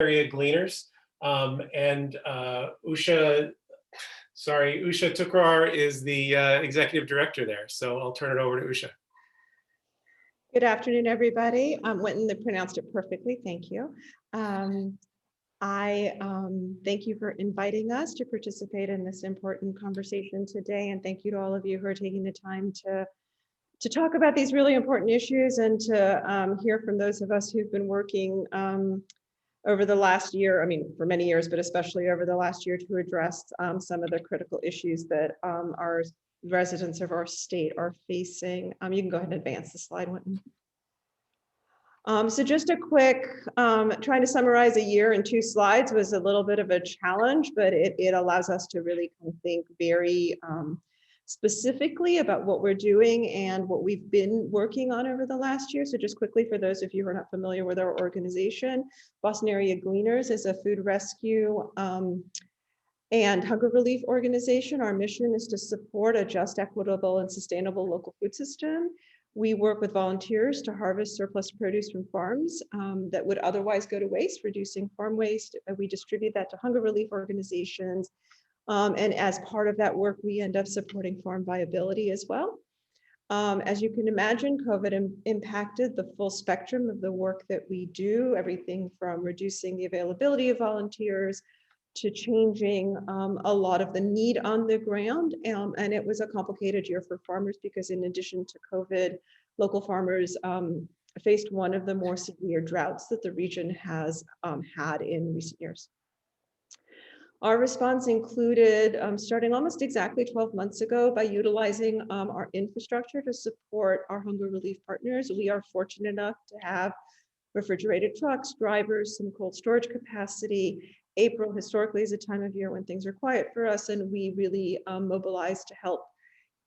Area Gleaners. And Usha Tukrar is the executive director there. So I'll turn it over to Usha. Good afternoon, everybody. Winton pronounced it perfectly. Thank you. I thank you for inviting us to participate in this important conversation today. And thank you to all of you who are taking the time to talk about these really important issues and to hear from those of us who've been working over the last year, I mean, for many years, but especially over the last year to address some of the critical issues that our residents of our state are facing. You can go ahead and advance the slide, Winton. So just a quick, trying to summarize a year in 2 slides was a little bit of a challenge, but it allows us to really kind of think very specifically about what we're doing and what we've been working on over the last year. So just quickly, for those of you who are not familiar with our organization, Boston Area Gleaners is a food rescue and hunger relief organization. Our mission is to support a just, equitable, and sustainable local food system. We work with volunteers to harvest surplus produce from farms that would otherwise go to waste, reducing farm waste. We distribute that to hunger relief organizations. And as part of that work, we end up supporting farm viability as well. As you can imagine, COVID impacted the full spectrum of the work that we do, everything from reducing the availability of volunteers to changing a lot of the need on the ground. And it was a complicated year for farmers because in addition to COVID, local farmers faced one of the more severe droughts that the region has had in recent years. Our response included starting almost exactly 12 months ago by utilizing our infrastructure to support our hunger relief partners. We are fortunate enough to have refrigerated trucks, drivers, some cold storage capacity. April historically is a time of year when things are quiet for us, and we really mobilized to help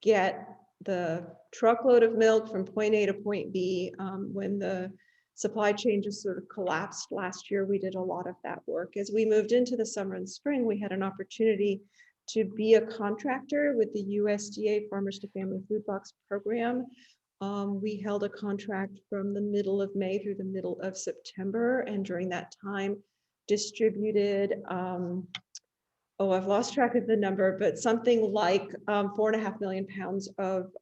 get the truckload of milk from point A to point B. When the supply chain just sort of collapsed last year, we did a lot of that work. As we moved into the summer and spring, we had an opportunity to be a contractor with the USDA Farmers to Family Food Box program. We held a contract from the middle of May through the middle of September, and during that time distributed, I've lost track of the number, but something like 4.5 million pounds of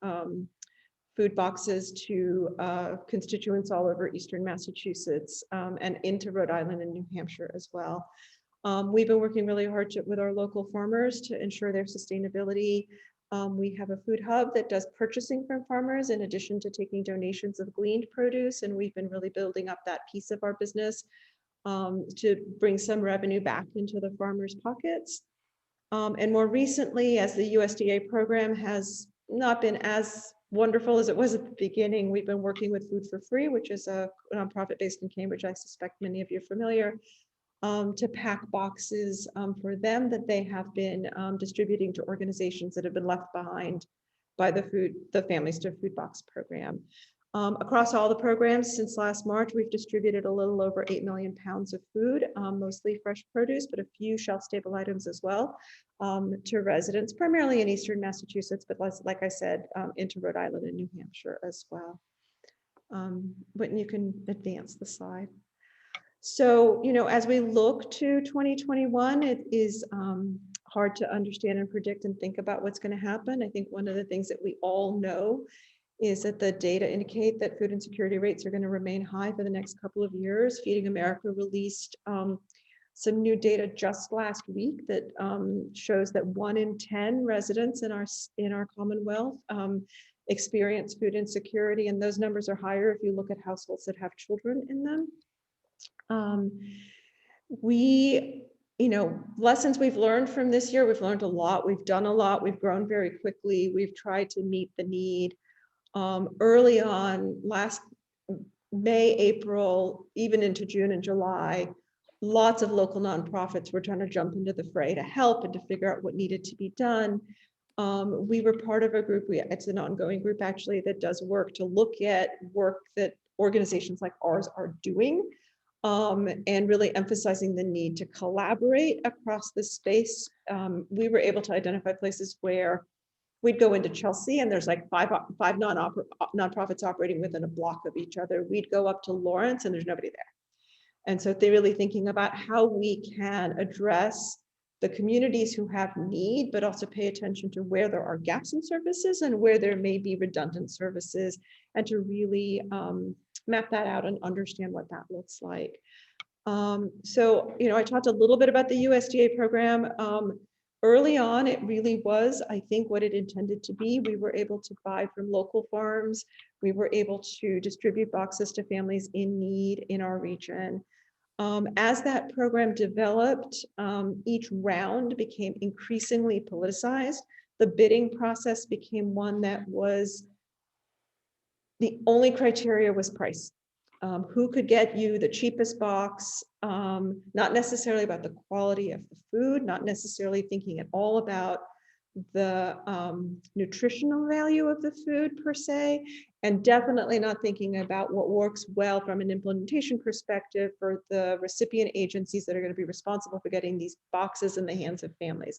food boxes to constituents all over Eastern Massachusetts and into Rhode Island and New Hampshire as well. We've been working really hard with our local farmers to ensure their sustainability. We have a food hub that does purchasing from farmers in addition to taking donations of gleaned produce, and we've been really building up that piece of our business to bring some revenue back into the farmers' pockets. And more recently, as the USDA program has not been as wonderful as it was at the beginning, we've been working with Food for Free, which is a nonprofit based in Cambridge. I suspect many of you are familiar, to pack boxes for them that they have been distributing to organizations that have been left behind by the Families to Food Box program. Across all the programs since last March, we've distributed a little over 8 million pounds of food, mostly fresh produce, but a few shelf-stable items as well, to residents, primarily in Eastern Massachusetts, but like I said, into Rhode Island and New Hampshire as well. Whitney, you can advance the slide. So, as we look to 2021, it is hard to understand and predict and think about what's going to happen. I think one of the things that we all know is that the data indicate that food insecurity rates are going to remain high for the next couple of years. Feeding America released some new data just last week that shows that 1 in 10 residents in our Commonwealth experience food insecurity, and those numbers are higher if you look at households that have children in them. Lessons we've learned from this year, we've learned a lot, we've done a lot, we've grown very quickly, we've tried to meet the need. Early on, last May, April, even into June and July, lots of local nonprofits were trying to jump into the fray to help and to figure out what needed to be done. We were part of a group, it's an ongoing group actually, that does work to look at work that organizations like ours are doing, and really emphasizing the need to collaborate across the space. We were able to identify places where we'd go into Chelsea and there's like five nonprofits operating within a block of each other. We'd go up to Lawrence and there's nobody there. And so they're really thinking about how we can address the communities who have need, but also pay attention to where there are gaps in services and where there may be redundant services, and to really map that out and understand what that looks like. So, I talked a little bit about the USDA program. Early on, it really was, I think, what it intended to be. We were able to buy from local farms. We were able to distribute boxes to families in need in our region. As that program developed, each round became increasingly politicized. The bidding process became one that was, the only criteria was price. Who could get you the cheapest box, not necessarily about the quality of the food, not necessarily thinking at all about the nutritional value of the food per se, and definitely not thinking about what works well from an implementation perspective for the recipient agencies that are going to be responsible for getting these boxes in the hands of families.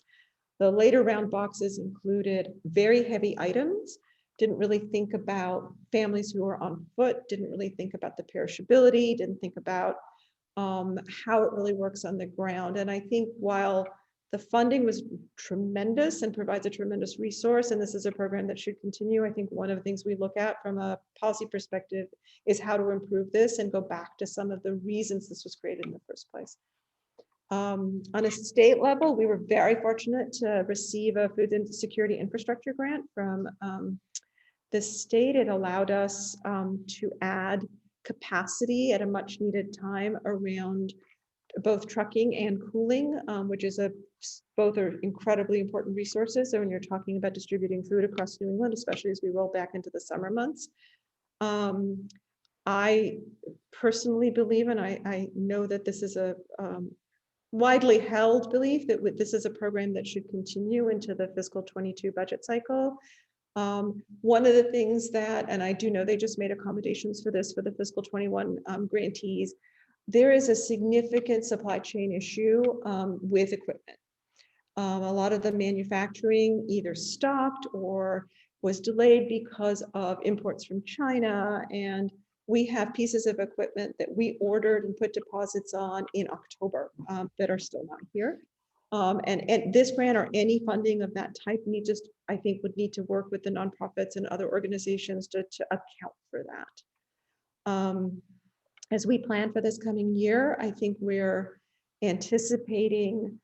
The later round boxes included very heavy items, didn't really think about families who are on foot, didn't really think about the perishability, didn't think about how it really works on the ground. And I think while the funding was tremendous and provides a tremendous resource, and this is a program that should continue, I think one of the things we look at from a policy perspective is how to improve this and go back to some of the reasons this was created in the first place. On a state level, we were very fortunate to receive a food and security infrastructure grant from the state. It allowed us to add capacity at a much needed time around both trucking and cooling, which is both are incredibly important resources. So when you're talking about distributing food across New England, especially as we roll back into the summer months, I personally believe, and I know that this is a widely held belief, that this is a program that should continue into the fiscal 22 budget cycle. One of the things that, and I do know they just made accommodations for this for the fiscal 21 grantees, there is a significant supply chain issue with equipment. A lot of the manufacturing either stopped or was delayed because of imports from China. And we have pieces of equipment that we ordered and put deposits on in October that are still not here. And this grant or any funding of that type I think would need to work with the nonprofits and other organizations to account for that. As we plan for this coming year, I think we're anticipating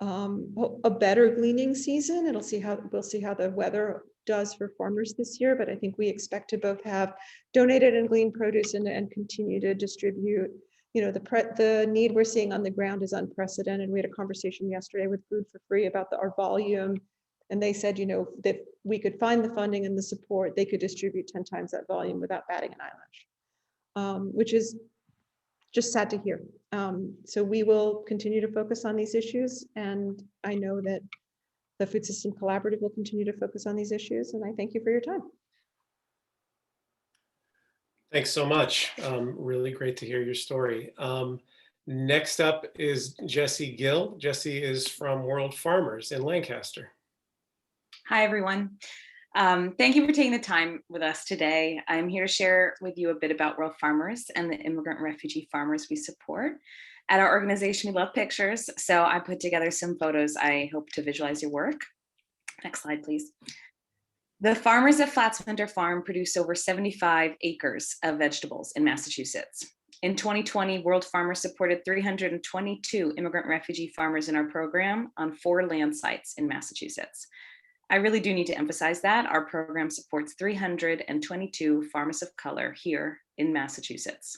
a better gleaning season. We'll see how the weather does for farmers this year, but I think we expect to both have donated and gleaned produce and continue to distribute. The need we're seeing on the ground is unprecedented. We had a conversation yesterday with Food for Free about our volume, and they said, that we could find the funding and the support, they could distribute 10 times that volume without batting an eyelash, which is just sad to hear. So we will continue to focus on these issues, and I know that the Food System Collaborative will continue to focus on these issues, and I thank you for your time. Thanks so much. Really great to hear your story. Next up is Jessie Gill. Jessie is from World Farmers in Lancaster. Hi, everyone. Thank you for taking the time with us today. I'm here to share with you a bit about World Farmers and the immigrant and refugee farmers we support. At our organization, we love pictures, so I put together some photos I hope to visualize your work. Next slide, please. The farmers at Flats Winter Farm produce over 75 acres of vegetables in Massachusetts. In 2020, World Farmers supported 322 immigrant refugee farmers in our program on 4 land sites in Massachusetts. I really do need to emphasize that our program supports 322 farmers of color here in Massachusetts.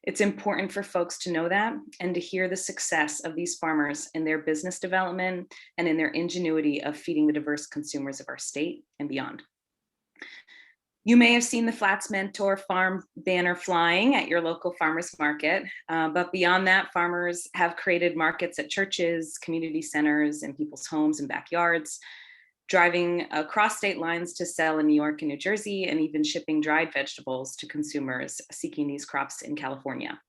It's important for folks to know that and to hear the success of these farmers in their business development and in their ingenuity of feeding the diverse consumers of our state and beyond. You may have seen the Flats Mentor Farm banner flying at your local farmers market, but beyond that, farmers have created markets at churches, community centers, and people's homes and backyards, driving across state lines to sell in New York and New Jersey, and even shipping dried vegetables to consumers seeking these crops in California.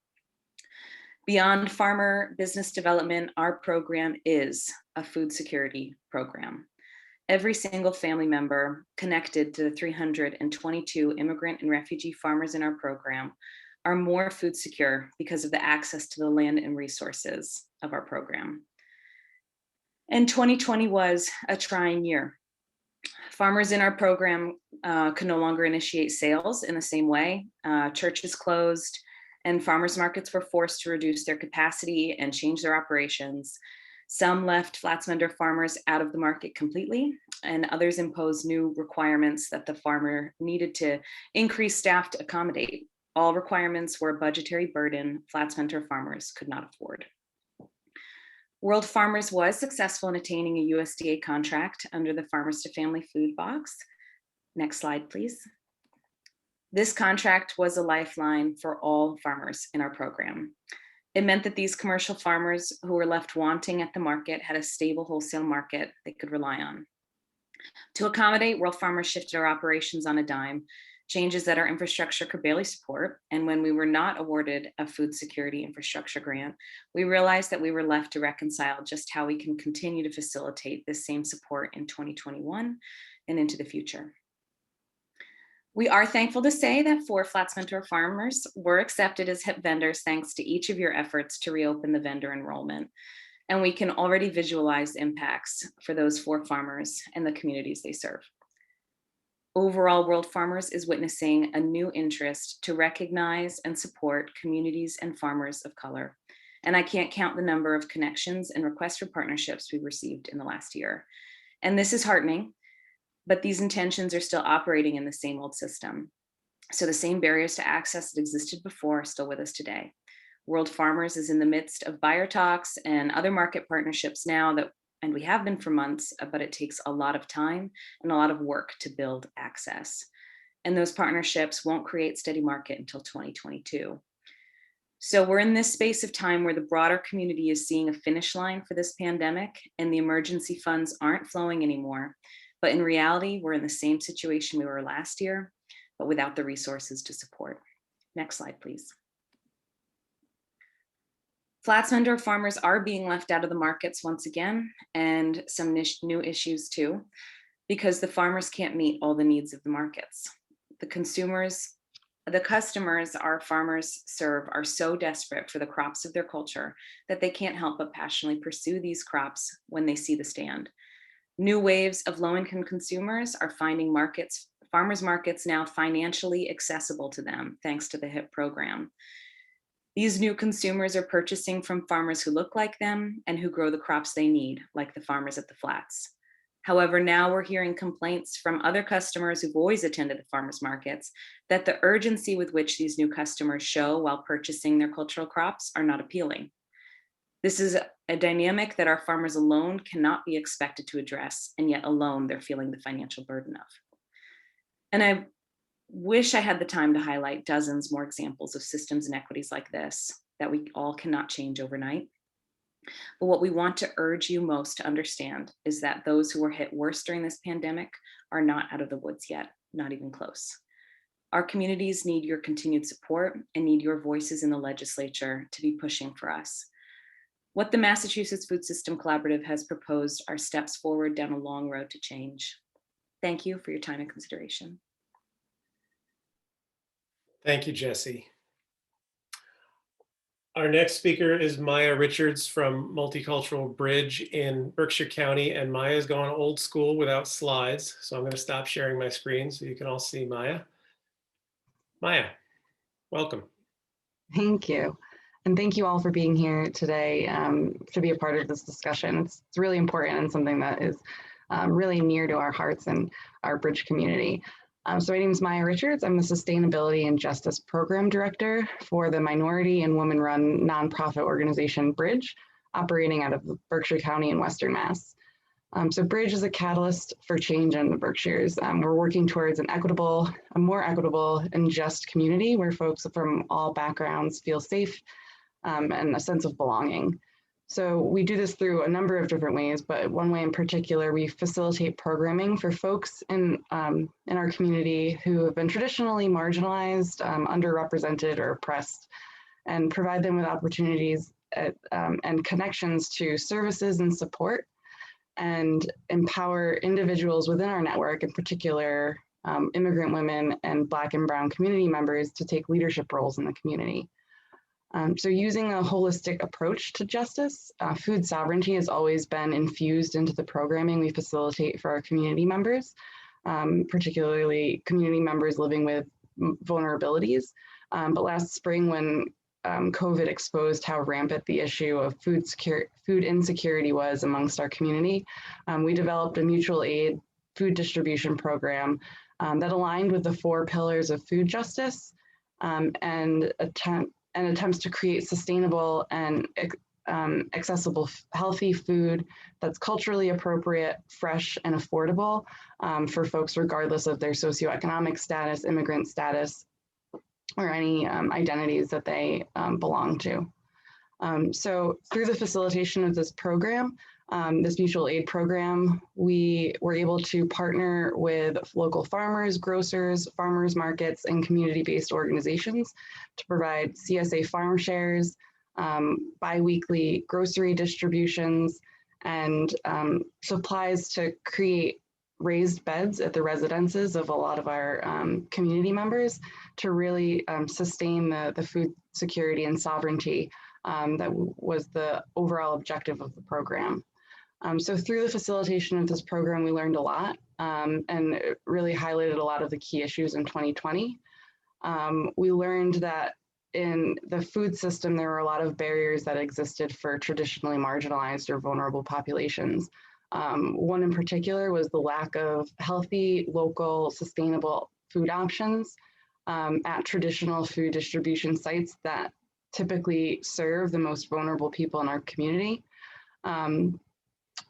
Beyond farmer business development, our program is a food security program. Every single family member connected to the 322 immigrant and refugee farmers in our program are more food secure because of the access to the land and resources of our program. And 2020 was a trying year. Farmers in our program could no longer initiate sales in the same way. Churches closed, and farmers markets were forced to reduce their capacity and change their operations. Some left Flatsmender farmers out of the market completely, and others imposed new requirements that the farmer needed to increase staff to accommodate. All requirements were a budgetary burden Flatsmender farmers could not afford. World Farmers was successful in attaining a USDA contract under the Farmers to Family Food Box. Next slide, please. This contract was a lifeline for all farmers in our program. It meant that these commercial farmers who were left wanting at the market had a stable wholesale market they could rely on. To accommodate, World Farmers shifted our operations on a dime, changes that our infrastructure could barely support. And when we were not awarded a food security infrastructure grant, we realized that we were left to reconcile just how we can continue to facilitate this same support in 2021 and into the future. We are thankful to say that 4 Flatsmender farmers were accepted as HIP vendors thanks to each of your efforts to reopen the vendor enrollment. And we can already visualize impacts for those 4 farmers and the communities they serve. Overall, World Farmers is witnessing a new interest to recognize and support communities and farmers of color. And I can't count the number of connections and requests for partnerships we've received in the last year. And this is heartening, but these intentions are still operating in the same old system. So the same barriers to access that existed before are still with us today. World Farmers is in the midst of buyer talks and other market partnerships now and we have been for months, but it takes a lot of time and a lot of work to build access. And those partnerships won't create steady market until 2022. So we're in this space of time where the broader community is seeing a finish line for this pandemic and the emergency funds aren't flowing anymore. But in reality, we're in the same situation we were last year, but without the resources to support. Next slide, please. Flatsmender farmers are being left out of the markets once again, and some new issues too, because the farmers can't meet all the needs of the markets. The customers our farmers serve are so desperate for the crops of their culture that they can't help but passionately pursue these crops when they see the stand. New waves of low-income consumers are finding farmers markets now financially accessible to them, thanks to the HIP program. These new consumers are purchasing from farmers who look like them and who grow the crops they need, like the farmers at the flats. However, now we're hearing complaints from other customers who've always attended the farmers markets that the urgency with which these new customers show while purchasing their cultural crops are not appealing. This is a dynamic that our farmers alone cannot be expected to address, and yet alone they're feeling the financial burden of. And I wish I had the time to highlight dozens more examples of systems inequities like this that we all cannot change overnight. But what we want to urge you most to understand is that those who were hit worse during this pandemic are not out of the woods yet, not even close. Our communities need your continued support and need your voices in the legislature to be pushing for us. What the Massachusetts Food System Collaborative has proposed are steps forward down a long road to change. Thank you for your time and consideration. Thank you, Jessie. Our next speaker is Maya Richards from Multicultural BRIDGE in Berkshire County, and Maya's going old school without slides. So I'm going to stop sharing my screen so you can all see Maya. Maya, welcome. Thank you. And thank you all for being here today to be a part of this discussion. It's really important and something that is really near to our hearts and our BRIDGE community. So my name is Maya Richards. I'm the Sustainability and Justice Program Director for the minority and woman-run nonprofit organization BRIDGE, operating out of Berkshire County in Western Mass. So BRIDGE is a catalyst for change in the Berkshires. We're working towards a more equitable and just community where folks from all backgrounds feel safe and a sense of belonging. So we do this through a number of different ways, but one way in particular, we facilitate programming for folks in our community who have been traditionally marginalized, underrepresented, or oppressed, and provide them with opportunities and connections to services and support, and empower individuals within our network, in particular immigrant women, and Black and Brown community members to take leadership roles in the community. So using a holistic approach to justice, food sovereignty has always been infused into the programming we facilitate for our community members, particularly community members living with vulnerabilities. But last spring, when COVID exposed how rampant the issue of food insecurity was amongst our community, we developed a mutual aid food distribution program that aligned with the 4 pillars of food justice and attempts to create sustainable and accessible, healthy food that's culturally appropriate, fresh, and affordable for folks regardless of their socioeconomic status, immigrant status, or any identities that they belong to. So through the facilitation of this program, this mutual aid program, we were able to partner with local farmers, grocers, farmers markets, and community-based organizations to provide CSA farm shares, bi-weekly grocery distributions, and supplies to create raised beds at the residences of a lot of our community members to really sustain the food security and sovereignty that was the overall objective of the program. So through the facilitation of this program, we learned a lot and it really highlighted a lot of the key issues in 2020. We learned that in the food system, there were a lot of barriers that existed for traditionally marginalized or vulnerable populations. One in particular was the lack of healthy, local, sustainable food options at traditional food distribution sites that typically serve the most vulnerable people in our community.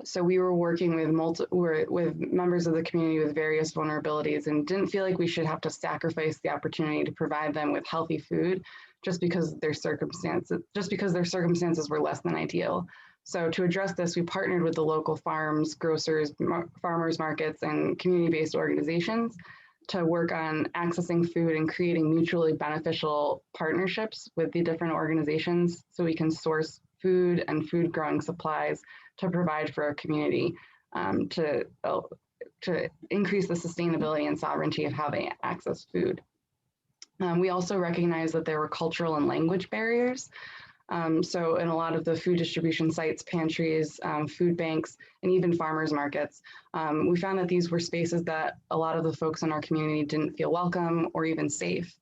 So we were working with members of the community with various vulnerabilities and didn't feel like we should have to sacrifice the opportunity to provide them with healthy food just because their circumstances were less than ideal. So to address this, we partnered with the local farms, grocers, farmers markets, and community-based organizations to work on accessing food and creating mutually beneficial partnerships with the different organizations so we can source food and food growing supplies to provide for our community to increase the sustainability and sovereignty of how they access food. We also recognize that there were cultural and language barriers. So in a lot of the food distribution sites, pantries, food banks, and even farmers markets, we found that these were spaces that a lot of the folks in our community didn't feel welcome or even safe.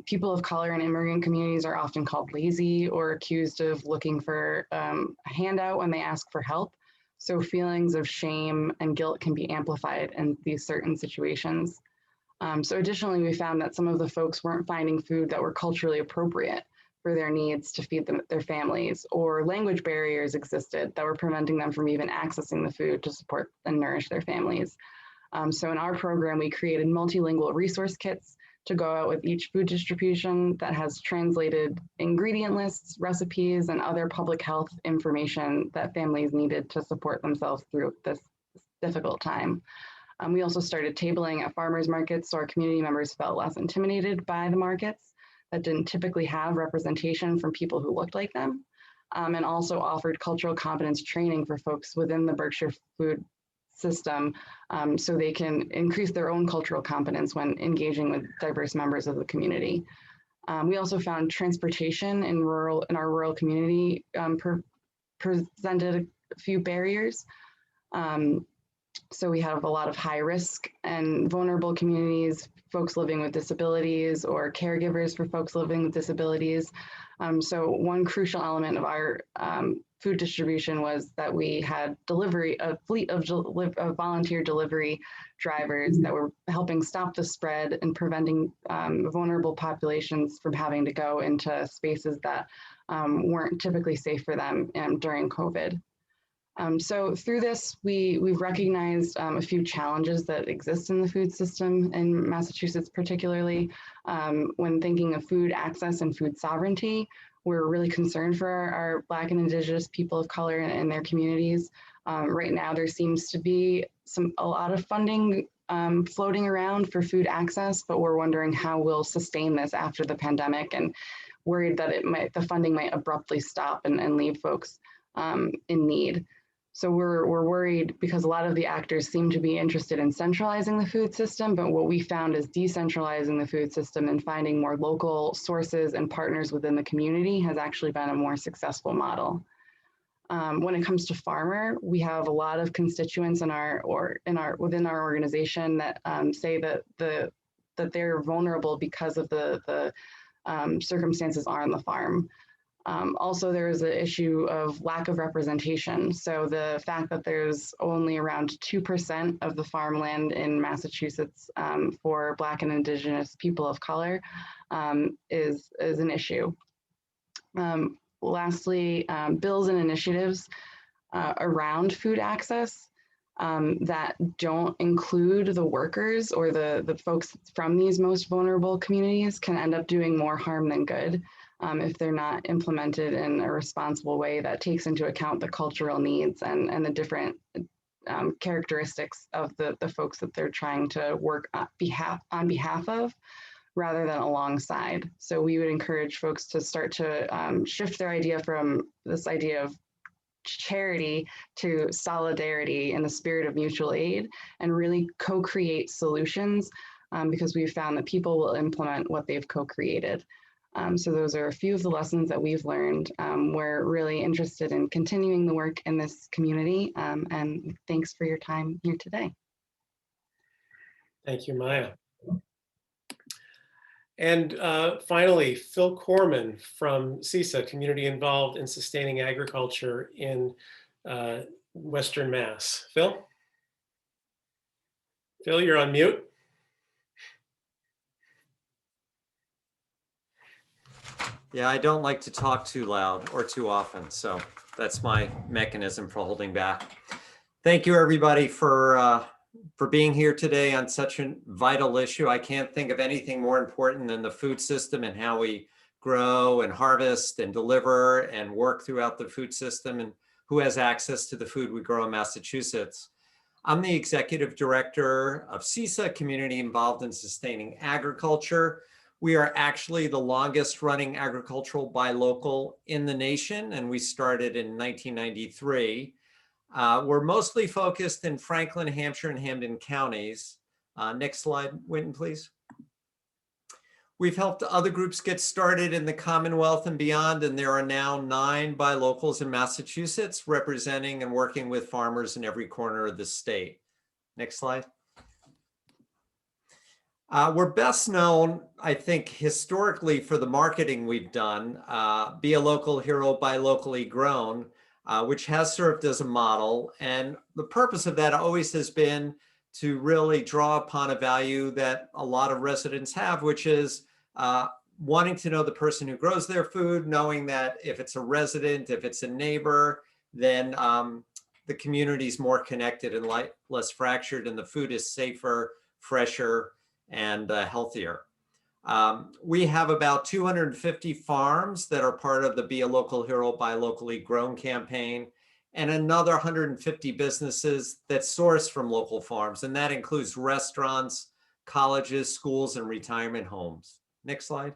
People of color and immigrant communities are often called lazy or accused of looking for a handout when they ask for help. So feelings of shame and guilt can be amplified in these certain situations. So additionally, we found that some of the folks weren't finding food that were culturally appropriate for their needs to feed their families, or language barriers existed that were preventing them from even accessing the food to support and nourish their families. So in our program, we created multilingual resource kits to go out with each food distribution that has translated ingredient lists, recipes, and other public health information that families needed to support themselves through this difficult time. We also started tabling at farmers markets so our community members felt less intimidated by the markets that didn't typically have representation from people who looked like them, and also offered cultural competence training for folks within the Berkshire food system so they can increase their own cultural competence when engaging with diverse members of the community. We also found transportation in our rural community presented a few barriers. So we have a lot of high risk and vulnerable communities, folks living with disabilities or caregivers for folks living with disabilities. So one crucial element of our food distribution was that we had a fleet of volunteer delivery drivers that were helping stop the spread and preventing vulnerable populations from having to go into spaces that weren't typically safe for them during COVID. So through this, we've recognized a few challenges that exist in the food system in Massachusetts, particularly when thinking of food access and food sovereignty. We're really concerned for our Black and Indigenous people of color and their communities. Right now, there seems to be a lot of funding floating around for food access, but we're wondering how we'll sustain this after the pandemic, and worried that the funding might abruptly stop and leave folks in need. So we're worried because a lot of the actors seem to be interested in centralizing the food system, but what we found is decentralizing the food system and finding more local sources and partners within the community has actually been a more successful model. When it comes to farmer, we have a lot of constituents within our organization that say that they're vulnerable because of the circumstances on the farm. Also, there is an issue of lack of representation. So the fact that there's only around 2% of the farmland in Massachusetts for Black and Indigenous people of color is an issue. Lastly, bills and initiatives around food access that don't include the workers or the folks from these most vulnerable communities can end up doing more harm than good if they're not implemented in a responsible way that takes into account the cultural needs and the different characteristics of the folks that they're trying to work on behalf of, rather than alongside. So we would encourage folks to start to shift their idea from this idea of charity to solidarity in the spirit of mutual aid and really co-create solutions because we've found that people will implement what they've co-created. So those are a few of the lessons that we've learned. We're really interested in continuing the work in this community, and thanks for your time here today. Thank you, Maya. And finally, Phil Corman from CISA, Community Involved in Sustaining Agriculture in Western Mass. Phil? Phil, you're on mute. Yeah, I don't like to talk too loud or too often, so that's my mechanism for holding back. Thank you, everybody, for being here today on such a vital issue. I can't think of anything more important than the food system and how we grow and harvest and deliver and work throughout the food system and who has access to the food we grow in Massachusetts. I'm the executive director of CISA, Community Involved in Sustaining Agriculture. We are actually the longest running agricultural buy local in the nation, and we started in 1993. We're mostly focused in Franklin, Hampshire, and Hampden counties. Next slide, Winton, please. We've helped other groups get started in the Commonwealth and beyond, and there are now 9 buy locals in Massachusetts representing and working with farmers in every corner of the state. Next slide. We're best known, I think, historically for the marketing we've done. Be a local hero, buy locally grown, which has served as a model. And the purpose of that always has been to really draw upon a value that a lot of residents have, which is wanting to know the person who grows their food, knowing that if it's a resident, if it's a neighbor, then the community is more connected and less fractured, and the food is safer, fresher, and healthier. We have about 250 farms that are part of the Be a Local Hero, Buy Locally Grown campaign, and another 150 businesses that source from local farms. And that includes restaurants, colleges, schools, and retirement homes. Next slide.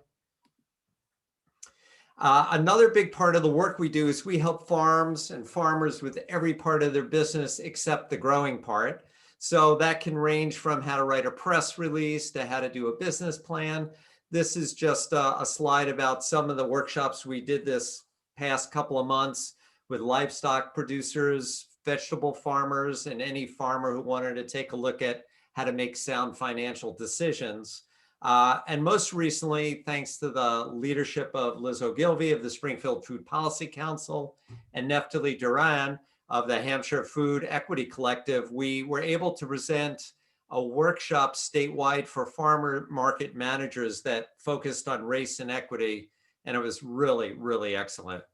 Another big part of the work we do is we help farms and farmers with every part of their business except the growing part. So that can range from how to write a press release to how to do a business plan. This is just a slide about some of the workshops we did this past couple of months with livestock producers, vegetable farmers, and any farmer who wanted to take a look at how to make sound financial decisions. And most recently, thanks to the leadership of Liz Ogilvie of the Springfield Food Policy Council and Neftali Duran of the Hampshire Food Equity Collective, we were able to present a workshop statewide for farmer market managers that focused on race and equity, and it was really, really excellent.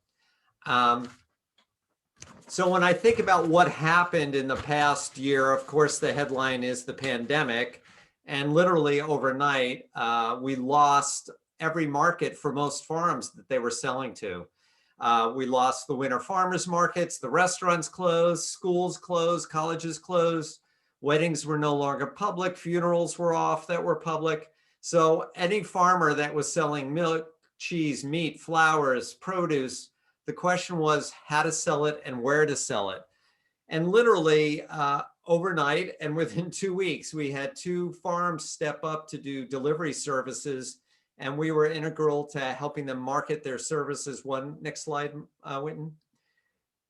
So when I think about what happened in the past year, of course, the headline is the pandemic, and literally overnight, we lost every market for most farms that they were selling to. We lost the winter farmers markets, the restaurants closed, schools closed, colleges closed, weddings were no longer public, funerals were off that were public. So any farmer that was selling milk, cheese, meat, flowers, produce, the question was how to sell it and where to sell it. And literally overnight and within 2 weeks, we had 2 farms step up to do delivery services, and we were integral to helping them market their services. One, next slide, Winton,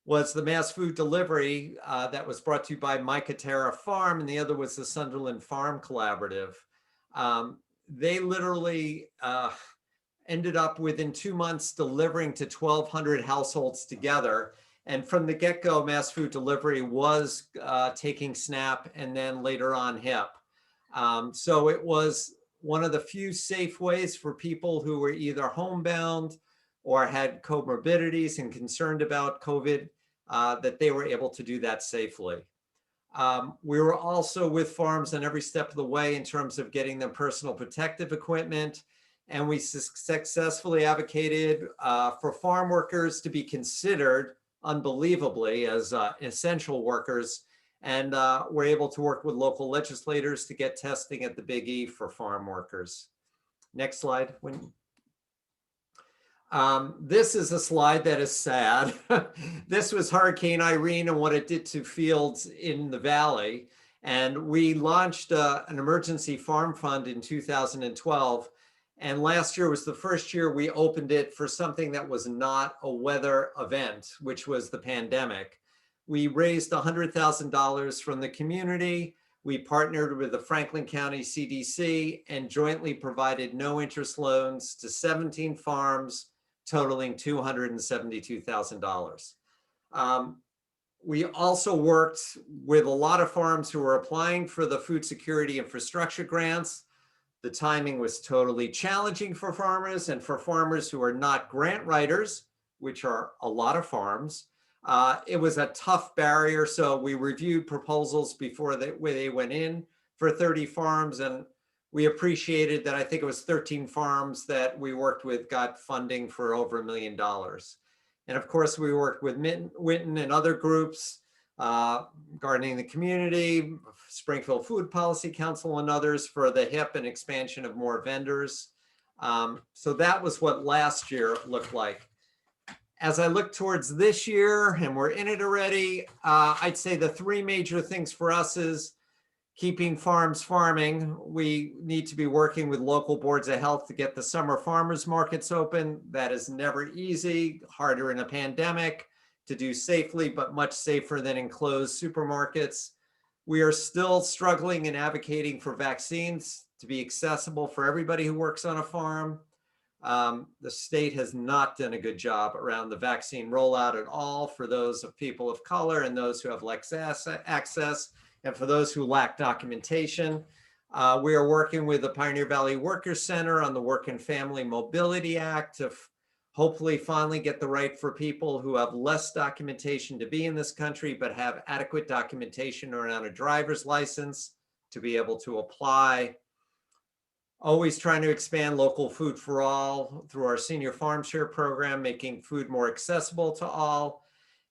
was the mass food delivery that was brought to you by Mycotera Farm, and the other was the Sunderland Farm Collaborative. They literally ended up within 2 months delivering to 1,200 households together. And from the get-go, mass food delivery was taking SNAP and then later on HIP. So it was one of the few safe ways for people who were either homebound or had comorbidities and concerned about COVID, that they were able to do that safely. We were also with farms on every step of the way in terms of getting them personal protective equipment. And we successfully advocated for farm workers to be considered unbelievably as essential workers, and we're able to work with local legislators to get testing at the Big E for farm workers. Next slide. This is a slide that is sad. This was Hurricane Irene and what it did to fields in the valley. And we launched an emergency farm fund in 2012. And last year was the first year we opened it for something that was not a weather event, which was the pandemic. We raised $100,000 from the community. We partnered with the Franklin County CDC and jointly provided no interest loans to 17 farms, totaling $272,000. We also worked with a lot of farms who were applying for the food security infrastructure grants. The timing was totally challenging for farmers, and for farmers who are not grant writers, which are a lot of farms, it was a tough barrier. So we reviewed proposals before they went in for 30 farms, and we appreciated that. I think it was 13 farms that we worked with got funding for over $1 million. And of course, we worked with Winton and other groups, Gardening the Community, Springfield Food Policy Council, and others for the HIP and expansion of more vendors. So that was what last year looked like. As I look towards this year, and we're in it already, I'd say the 3 major things for us is keeping farms farming. We need to be working with local boards of health to get the summer farmers markets open. That is never easy, harder in a pandemic to do safely, but much safer than enclosed supermarkets. We are still struggling and advocating for vaccines to be accessible for everybody who works on a farm. The state has not done a good job around the vaccine rollout at all for those of people of color and those who have less access, and for those who lack documentation. We are working with the Pioneer Valley Workers Center on the Work and Family Mobility Act to hopefully finally get the right for people who have less documentation to be in this country, but have adequate documentation around a driver's license to be able to apply. Always trying to expand local food for all through our senior farm share program, making food more accessible to all.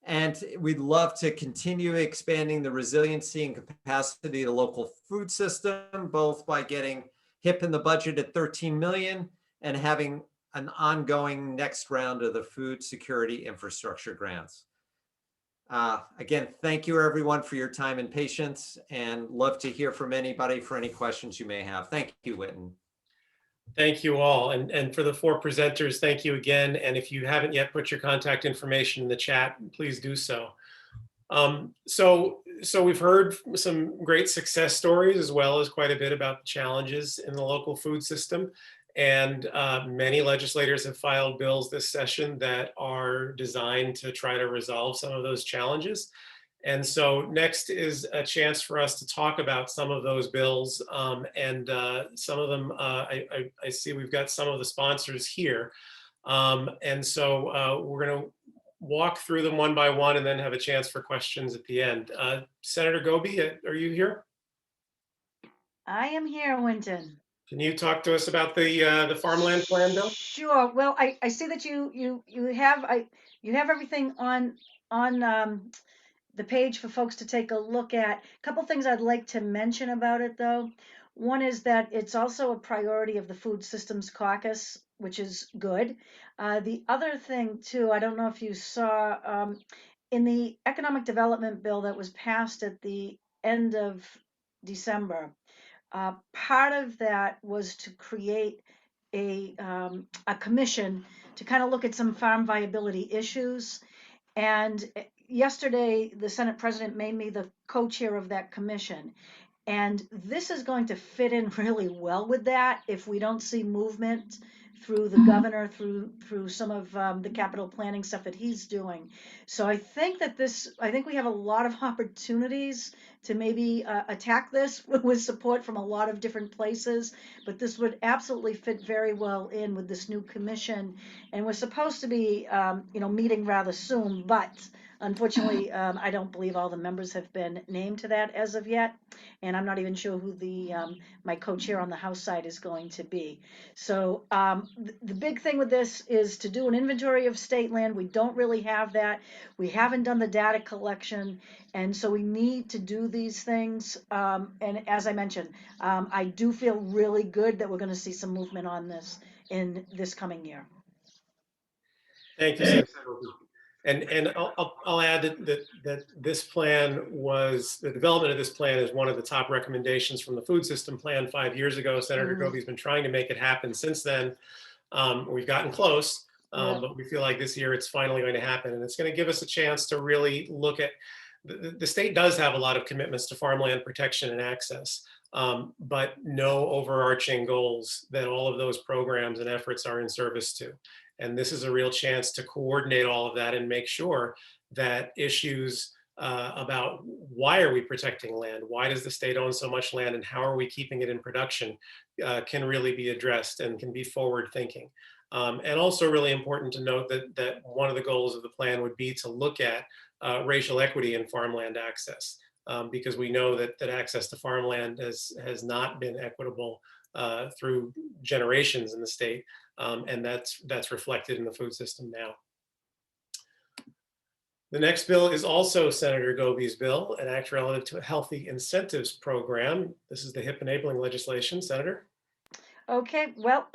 And we'd love to continue expanding the resiliency and capacity of the local food system, both by getting HIP in the budget at 13 million and having an ongoing next round of the food security infrastructure grants. Again, thank you everyone for your time and patience, and love to hear from anybody for any questions you may have. Thank you, Winton. Thank you all. And for the 4 presenters, thank you again. And if you haven't yet put your contact information in the chat, please do so. So we've heard some great success stories, as well as quite a bit about the challenges in the local food system. And many legislators have filed bills this session that are designed to try to resolve some of those challenges. And so next is a chance for us to talk about some of those bills, and some of them, I see we've got some of the sponsors here. And so we're going to walk through them one by one and then have a chance for questions at the end. Senator Goby, are you here? I am here, Winton. Can you talk to us about the farmland plan bill? Sure. Well, I see that you have everything on the page for folks to take a look at. A couple things I'd like to mention about it, though. One is that it's also a priority of the Food Systems Caucus, which is good. The other thing, too, I don't know if you saw, in the economic development bill that was passed at the end of December, part of that was to create a commission to kind of look at some farm viability issues. And yesterday, the Senate President made me the co-chair of that commission. And this is going to fit in really well with that if we don't see movement through the governor, through some of the capital planning stuff that he's doing. So I think we have a lot of opportunities to maybe attack this with support from a lot of different places, but this would absolutely fit very well in with this new commission. And we're supposed to be, meeting rather soon, but unfortunately, I don't believe all the members have been named to that as of yet, and I'm not even sure who my co-chair on the House side is going to be. So the big thing with this is to do an inventory of state land. We don't really have that. We haven't done the data collection, and so we need to do these things. And as I mentioned, I do feel really good that we're going to see some movement on this in this coming year. Thank you, Senator. And I'll add that this plan was, the development of this plan is one of the top recommendations from the food system plan 5 years ago. Senator Goby's been trying to make it happen since then. We've gotten close, but we feel like this year it's finally going to happen. And it's going to give us a chance to really look at, the state does have a lot of commitments to farmland protection and access, but no overarching goals that all of those programs and efforts are in service to. And this is a real chance to coordinate all of that and make sure that issues about why are we protecting land, why does the state own so much land, and how are we keeping it in production can really be addressed and can be forward thinking. And also really important to note that one of the goals of the plan would be to look at racial equity in farmland access, because we know that access to farmland has not been equitable through generations in the state. And that's reflected in the food system now. The next bill is also Senator Goby's bill, an act relative to a healthy incentives program. This is the HIP enabling legislation, Senator. Okay, well,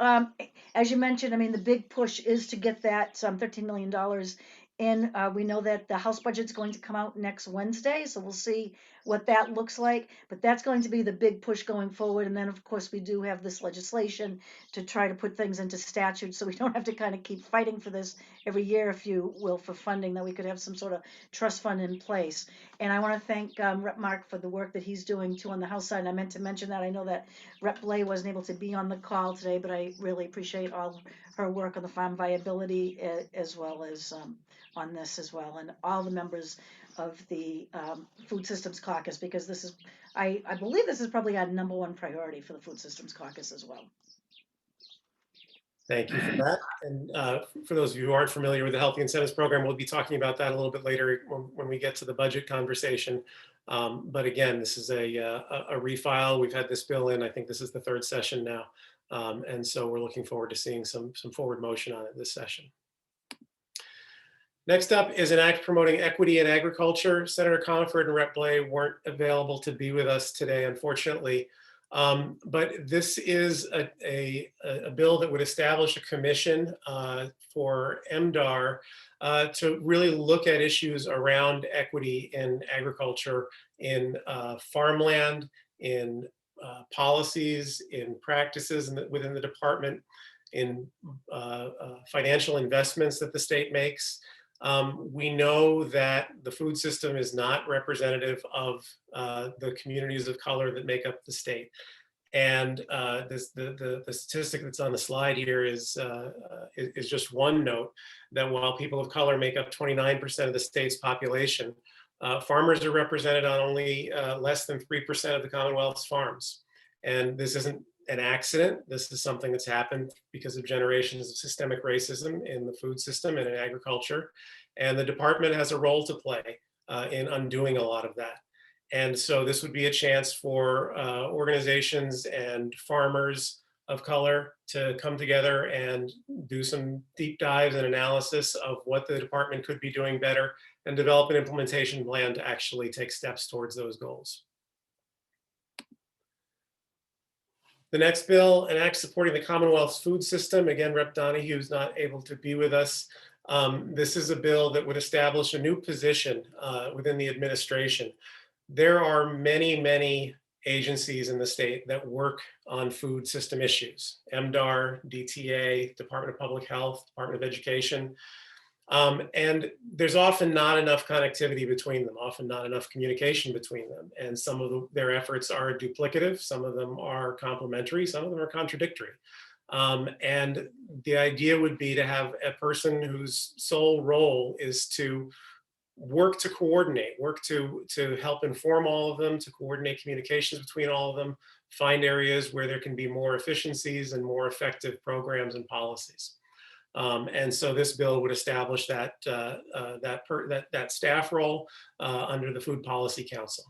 as you mentioned, I mean, the big push is to get that $13 million in. We know that the House budget's going to come out next Wednesday, so we'll see what that looks like. But that's going to be the big push going forward. And then, of course, we do have this legislation to try to put things into statute, so we don't have to kind of keep fighting for this every year, if you will, for funding, that we could have some sort of trust fund in place. And I want to thank Rep. Mark for the work that he's doing too on the House side. And I meant to mention that. I know that Rep. Blay wasn't able to be on the call today, but I really appreciate all her work on the farm viability as well as on this as well, and all the members of the Food Systems Caucus, because this is, I believe this is probably our #1 priority for the Food Systems Caucus as well. Thank you for that. And for those of you who aren't familiar with the Healthy Incentives Program, we'll be talking about that a little bit later when we get to the budget conversation. But again, this is a refile. We've had this bill in, I think this is the 3rd session now. And so we're looking forward to seeing some forward motion on it this session. Next up is an act promoting equity in agriculture. Senator Comfort and Rep. Blay weren't available to be with us today, unfortunately. But this is a bill that would establish a commission for MDAR to really look at issues around equity in agriculture, in farmland, in policies, in practices within the department, in financial investments that the state makes. We know that the food system is not representative of the communities of color that make up the state. And the statistic that's on the slide here is just one note that while people of color make up 29% of the state's population, farmers are represented on only less than 3% of the Commonwealth's farms. And this isn't an accident. This is something that's happened because of generations of systemic racism in the food system and in agriculture. And the department has a role to play in undoing a lot of that. And so this would be a chance for organizations and farmers of color to come together and do some deep dives and analysis of what the department could be doing better and develop an implementation plan to actually take steps towards those goals. The next bill, an act supporting the Commonwealth's food system. Again, Rep. Donahue is not able to be with us. This is a bill that would establish a new position within the administration. There are many, many agencies in the state that work on food system issues: MDAR, DTA, Department of Public Health, Department of Education. And there's often not enough connectivity between them, often not enough communication between them. And some of their efforts are duplicative, some of them are complementary, some of them are contradictory. And the idea would be to have a person whose sole role is to work to coordinate, work to help inform all of them, to coordinate communications between all of them, find areas where there can be more efficiencies and more effective programs and policies. And so this bill would establish that staff role under the Food Policy Council.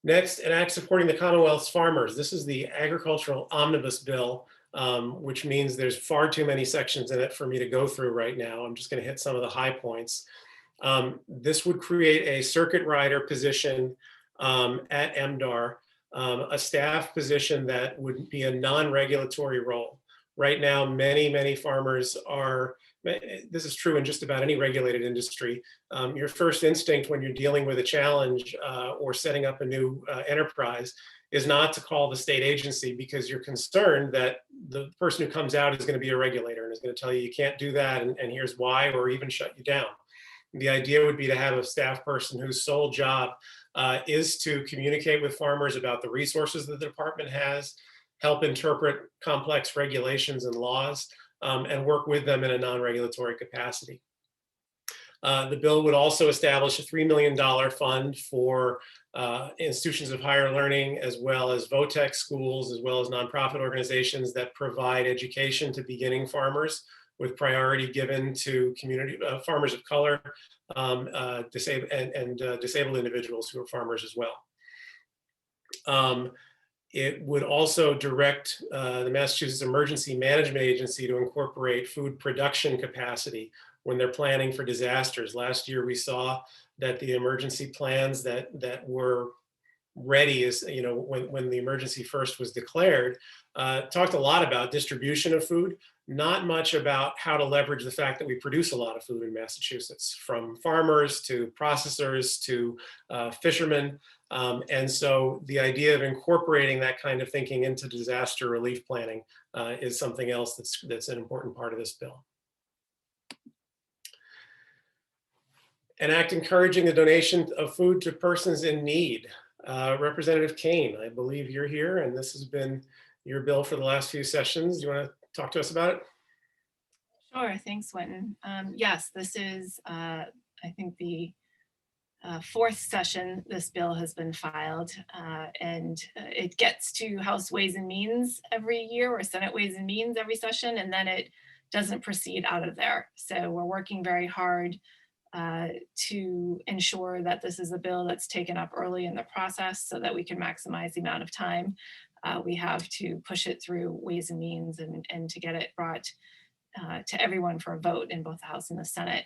Next, an act supporting the Commonwealth's farmers. This is the agricultural omnibus bill, which means there's far too many sections in it for me to go through right now. I'm just going to hit some of the high points. This would create a circuit rider position at MDAR, a staff position that would be a non-regulatory role. Right now, many farmers are, this is true in just about any regulated industry. Your first instinct when you're dealing with a challenge or setting up a new enterprise is not to call the state agency, because you're concerned that the person who comes out is going to be a regulator and is going to tell you you can't do that and here's why, or even shut you down. The idea would be to have a staff person whose sole job is to communicate with farmers about the resources that the department has, help interpret complex regulations and laws, and work with them in a non-regulatory capacity. The bill would also establish a $3 million fund for institutions of higher learning, as well as VOTEC schools, as well as nonprofit organizations that provide education to beginning farmers, with priority given to community farmers of color, disabled individuals who are farmers as well. It would also direct the Massachusetts Emergency Management Agency to incorporate food production capacity when they're planning for disasters. Last year, we saw that the emergency plans that were ready, as you know, when the emergency first was declared, talked a lot about distribution of food, not much about how to leverage the fact that we produce a lot of food in Massachusetts, from farmers to processors to fishermen. And so the idea of incorporating that kind of thinking into disaster relief planning is something else that's an important part of this bill. An act encouraging the donation of food to persons in need. Representative Kane, I believe you're here, and this has been your bill for the last few sessions. Do you want to talk to us about it? Sure, thanks, Winton. Yes, this is, I think, the fourth session this bill has been filed, and it gets to House Ways and Means every year, or Senate Ways and Means every session, and then it doesn't proceed out of there. So we're working very hard to ensure that this is a bill that's taken up early in the process so that we can maximize the amount of time we have to push it through Ways and Means and to get it brought to everyone for a vote in both the House and the Senate.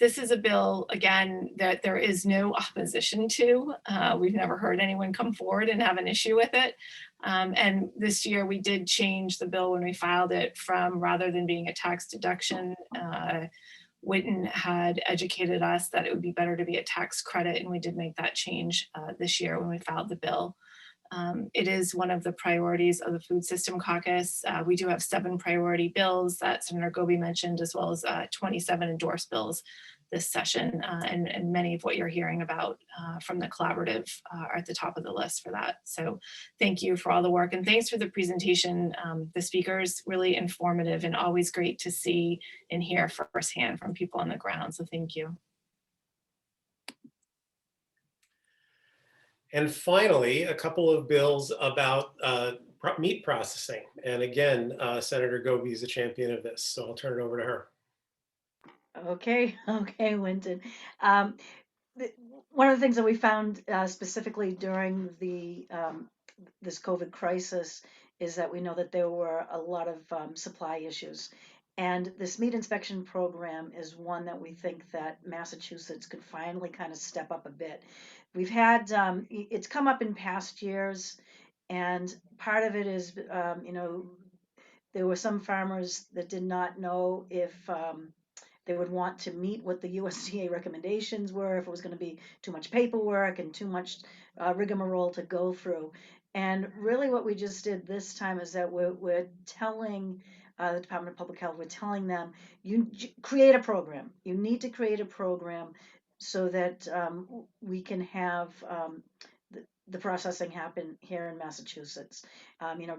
This is a bill, again, that there is no opposition to. We've never heard anyone come forward and have an issue with it. And this year we did change the bill when we filed it from, rather than being a tax deduction, Winton had educated us that it would be better to be a tax credit, and we did make that change this year when we filed the bill. It is one of the priorities of the Food System Caucus. We do have 7 priority bills that Senator Goby mentioned, as well as 27 endorsed bills this session, and many of what you're hearing about from the collaborative are at the top of the list for that. So thank you for all the work, and thanks for the presentation. The speakers really informative and always great to see and hear firsthand from people on the ground. So thank you. And finally, a couple of bills about meat processing. And again, Senator Goby is a champion of this, so I'll turn it over to her. Okay, Winton. One of the things that we found specifically during the this COVID crisis is that we know that there were a lot of supply issues. And this meat inspection program is one that we think that Massachusetts could finally kind of step up a bit. We've had, it's come up in past years, and part of it is, you know, there were some farmers that did not know if they would want to meet what the USDA recommendations were, if it was going to be too much paperwork and too much rigmarole to go through. And really what we just did this time is that we're telling the Department of Public Health, we're telling them, you create a program. You need to create a program so that we can have the processing happen here in Massachusetts.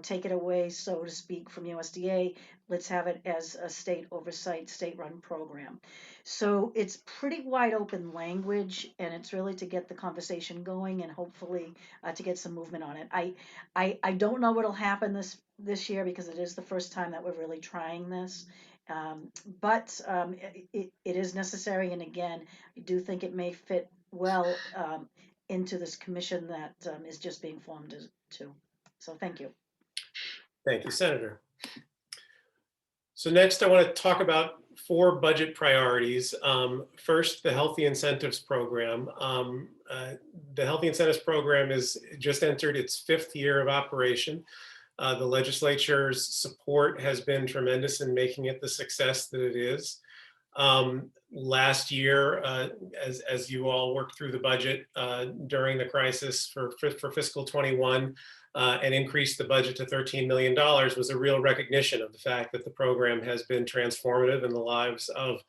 Take it away, so to speak, from USDA. Let's have it as a state oversight, state-run program. So it's pretty wide open language, and it's really to get the conversation going and hopefully to get some movement on it. I don't know what'll happen this year because it is the first time that we're really trying this. But it is necessary, and again, I do think it may fit well into this commission that is just being formed too. So thank you. Thank you, Senator. So next, I want to talk about 4 budget priorities. First, the Healthy Incentives Program. The Healthy Incentives Program is just entered its 5th year of operation. The legislature's support has been tremendous in making it the success that it is. Last year, as you all worked through the budget during the crisis for fiscal 21 and increased the budget to $13 million was a real recognition of the fact that the program has been transformative in the lives of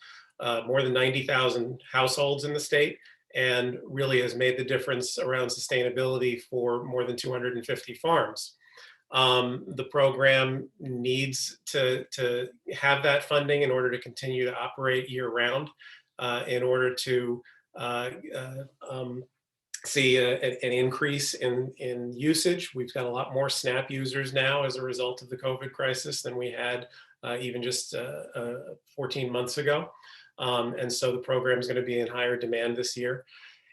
more than 90,000 households in the state and really has made the difference around sustainability for more than 250 farms. The program needs to have that funding in order to continue to operate year round, in order to see an increase in usage. We've got a lot more SNAP users now as a result of the COVID crisis than we had even just 14 months ago. And so the program is going to be in higher demand this year.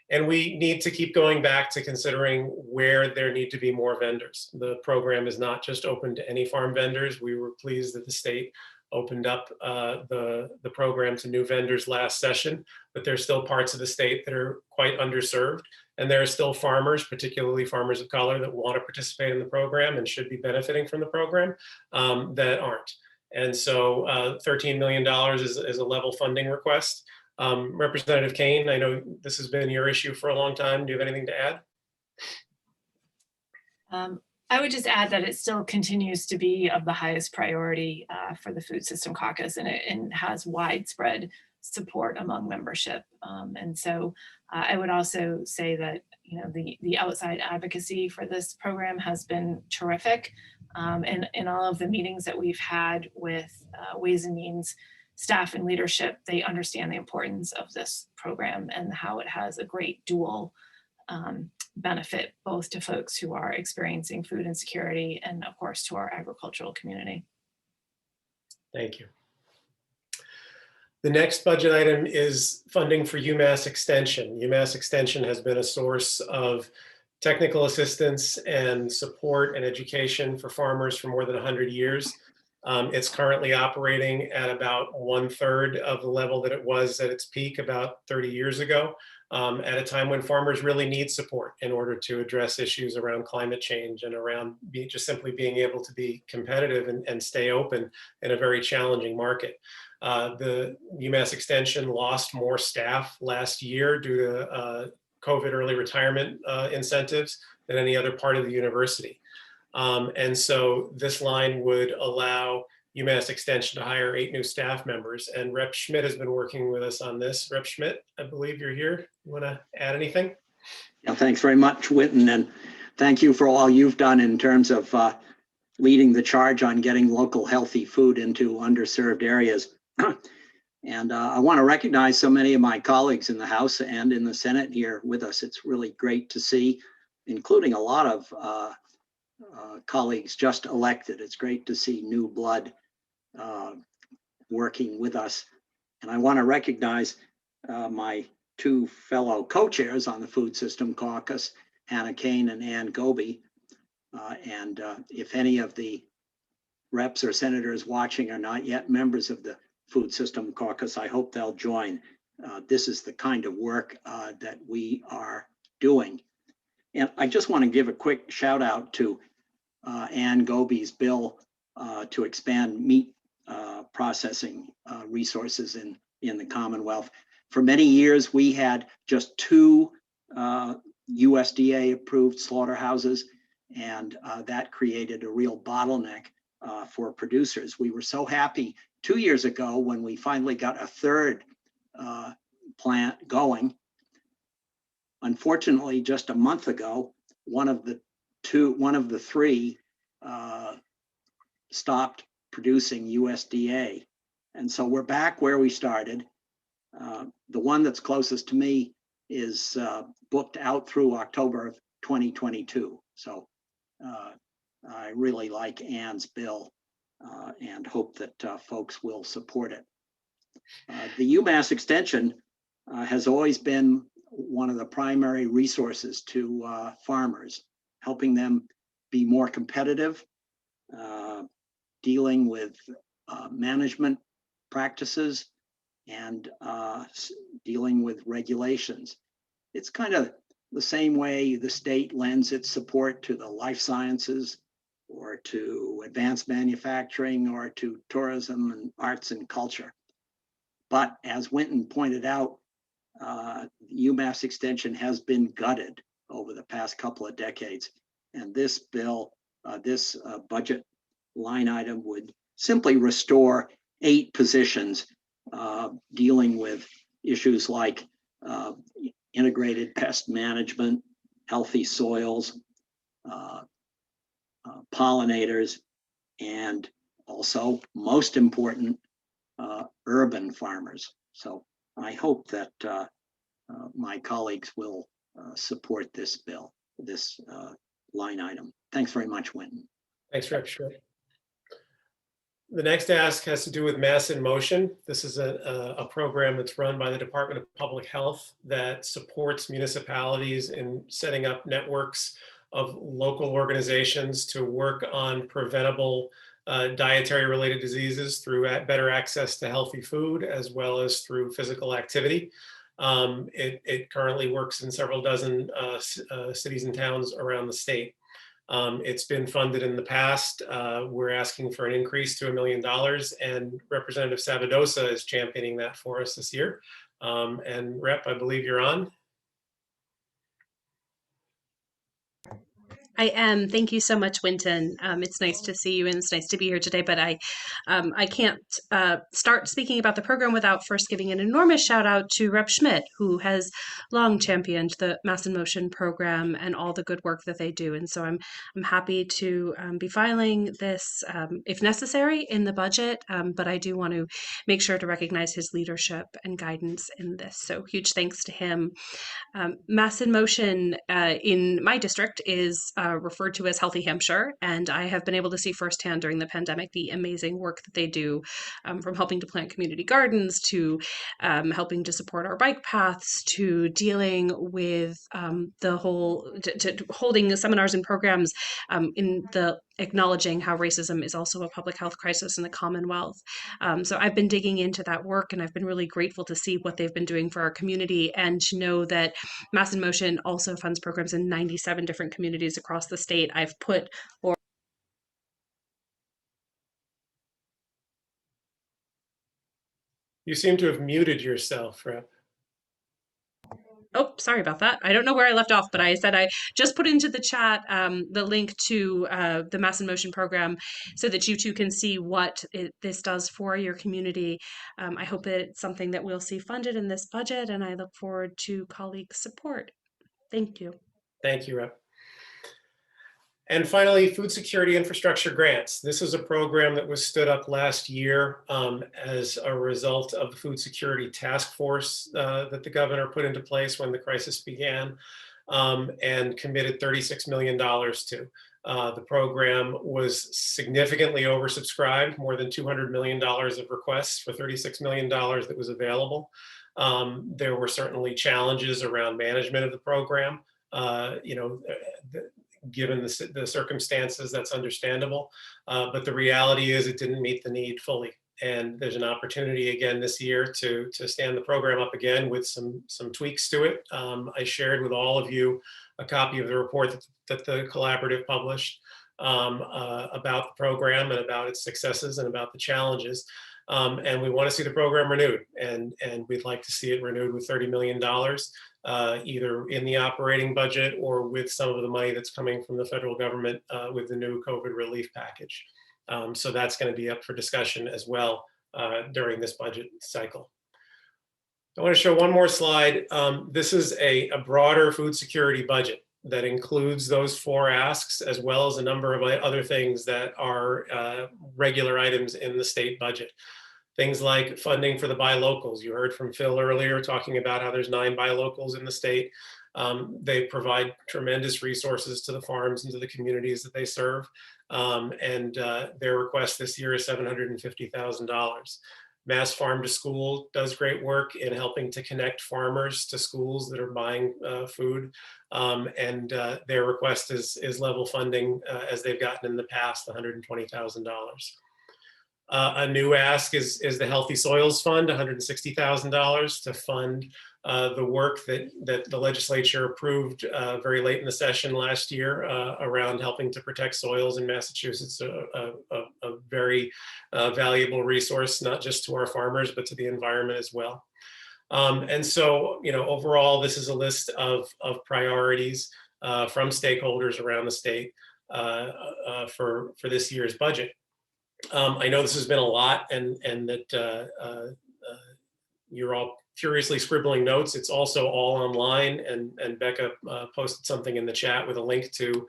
And we need to keep going back to considering where there need to be more vendors. The program is not just open to any farm vendors. We were pleased that the state opened up the program to new vendors last session, but there's still parts of the state that are quite underserved. And there are still farmers, particularly farmers of color, that want to participate in the program and should be benefiting from the program that aren't. And so $13 million is a level funding request. Representative Kane, I know this has been your issue for a long time. Do you have anything to add? I would just add that it still continues to be of the highest priority for the Food System Caucus, and it has widespread support among membership. And so I would also say that the outside advocacy for this program has been terrific. And in all of the meetings that we've had with Ways and Means staff and leadership, they understand the importance of this program and how it has a great dual benefit, both to folks who are experiencing food insecurity and of course to our agricultural community. Thank you. The next budget item is funding for UMass Extension. UMass Extension has been a source of technical assistance and support and education for farmers for more than 100 years. It's currently operating at about 1/3 of the level that it was at its peak about 30 years ago, at a time when farmers really need support in order to address issues around climate change and around just simply being able to be competitive and stay open in a very challenging market. The UMass Extension lost more staff last year due to COVID early retirement incentives than any other part of the university. And so this line would allow UMass Extension to hire 8 new staff members. And Rep. Schmidt has been working with us on this. Rep. Schmidt, I believe you're here. You want to add anything? Yeah, thanks very much, Whitten. And thank you for all you've done in terms of leading the charge on getting local healthy food into underserved areas. And I want to recognize so many of my colleagues in the House and in the Senate here with us. It's really great to see, including a lot of colleagues just elected. It's great to see new blood working with us. And I want to recognize my 2 fellow co-chairs on the Food System Caucus, Hannah Kane and Ann Goby. And if any of the reps or senators watching are not yet members of the Food System Caucus, I hope they'll join. This is the kind of work that we are doing. And I just want to give a quick shout out to Ann Goby's bill to expand meat processing resources in the Commonwealth. For many years, we had just 2 USDA approved slaughterhouses, and that created a real bottleneck for producers. We were so happy 2 years ago when we finally got a 3rd plant going. Unfortunately, just a month ago, one of the 3 stopped producing USDA. And so we're back where we started. The one that's closest to me is booked out through October of 2022. So I really like Ann's bill and hope that folks will support it. The UMass Extension has always been one of the primary resources to farmers, helping them be more competitive, dealing with management practices, and dealing with regulations. It's kind of the same way the state lends its support to the life sciences or to advanced manufacturing or to tourism and arts and culture. But as Winton pointed out, UMass Extension has been gutted over the past couple of decades. And this bill, this budget line item would simply restore 8 positions dealing with issues like integrated pest management, healthy soils, pollinators, and also, most important, urban farmers. So I hope that my colleagues will support this bill, this line item. Thanks very much, Winton. Thanks, Rep. Sure. The next ask has to do with Mass in Motion. This is a program that's run by the Department of Public Health that supports municipalities in setting up networks of local organizations to work on preventable dietary related diseases through better access to healthy food, as well as through physical activity. It currently works in several dozen cities and towns around the state. It's been funded in the past. We're asking for an increase to $1 million, and Representative Sabadosa is championing that for us this year. And Rep, I believe you're on. I am. Thank you so much, Winton. It's nice to see you, and it's nice to be here today. But I can't start speaking about the program without first giving an enormous shout out to Rep. Schmidt, who has long championed the Mass in Motion program and all the good work that they do. And so I'm happy to be filing this, if necessary, in the budget. But I do want to make sure to recognize his leadership and guidance in this. So huge thanks to him. Mass in Motion in my district is referred to as Healthy Hampshire, and I have been able to see firsthand during the pandemic the amazing work that they do, from helping to plant community gardens to helping to support our bike paths to dealing with the whole, to holding seminars and programs in the acknowledging how racism is also a public health crisis in the Commonwealth. So I've been digging into that work, and I've been really grateful to see what they've been doing for our community, and to know that Mass in Motion also funds programs in 97 different communities across the state. I've put You seem to have muted yourself, Rep. Oh, sorry about that. I don't know where I left off, but I said I just put into the chat the link to the Mass in Motion program so that you too can see what this does for your community. I hope it's something that we'll see funded in this budget, and I look forward to colleague support. Thank you. Thank you, Rep. And finally, food security infrastructure grants. This is a program that was stood up last year as a result of the food security task force that the governor put into place when the crisis began, and committed $36 million to. The program was significantly oversubscribed, more than $200 million of requests for $36 million that was available. There were certainly challenges around management of the program. Given the circumstances, that's understandable. But the reality is it didn't meet the need fully. And there's an opportunity again this year to stand the program up again with some tweaks to it. I shared with all of you a copy of the report that the collaborative published. about the program and about its successes and about the challenges. And we want to see the program renewed, and we'd like to see it renewed with $30 million, either in the operating budget or with some of the money that's coming from the federal government with the new COVID relief package. So that's going to be up for discussion as well during this budget cycle. I want to show one more slide. This is a broader food security budget that includes those 4 asks, as well as a number of other things that are regular items in the state budget. Things like funding for the buy locals. You heard from Phil earlier talking about how there's 9 buy locals in the state. They provide tremendous resources to the farms and to the communities that they serve. And their request this year is $750,000. Mass Farm to School does great work in helping to connect farmers to schools that are buying food. And their request is level funding as they've gotten in the past, $120,000. A new ask is the Healthy Soils Fund, $160,000 to fund the work that the legislature approved very late in the session last year around helping to protect soils in Massachusetts, a very valuable resource, not just to our farmers, but to the environment as well. And so, overall, this is a list of priorities from stakeholders around the state for this year's budget. I know this has been a lot, and that you're all furiously scribbling notes. It's also all online, and Becca posted something in the chat with a link to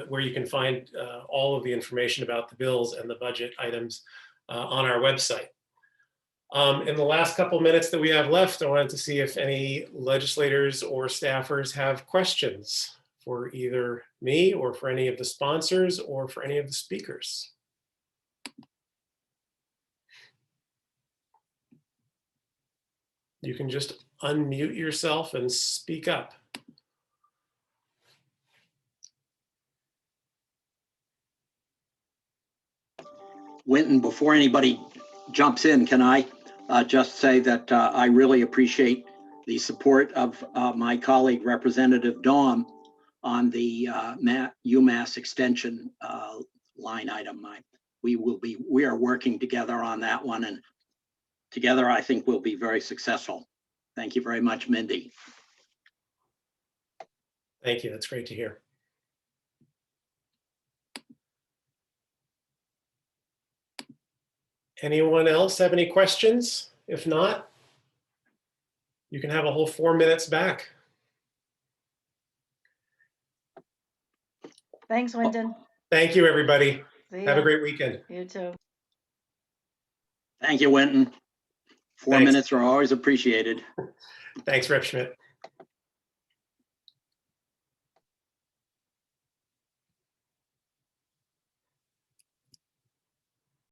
where you can find all of the information about the bills and the budget items on our website. In the last couple minutes that we have left, I wanted to see if any legislators or staffers have questions for either me or for any of the sponsors or for any of the speakers. You can just unmute yourself and speak up. Winton, before anybody jumps in, can I just say that I really appreciate the support of my colleague, Representative Dahm, on the UMass extension line item. We are working together on that one, and together I think we'll be very successful. Thank you very much, Mindy. Thank you. That's great to hear. Anyone else have any questions? If not, you can have a whole 4 minutes back. Thanks, Winton. Thank you, everybody. See Have a ya. great weekend. You too. Thank you, Winton. 4 Thanks. minutes are always appreciated. Thanks, Rep Schmidt.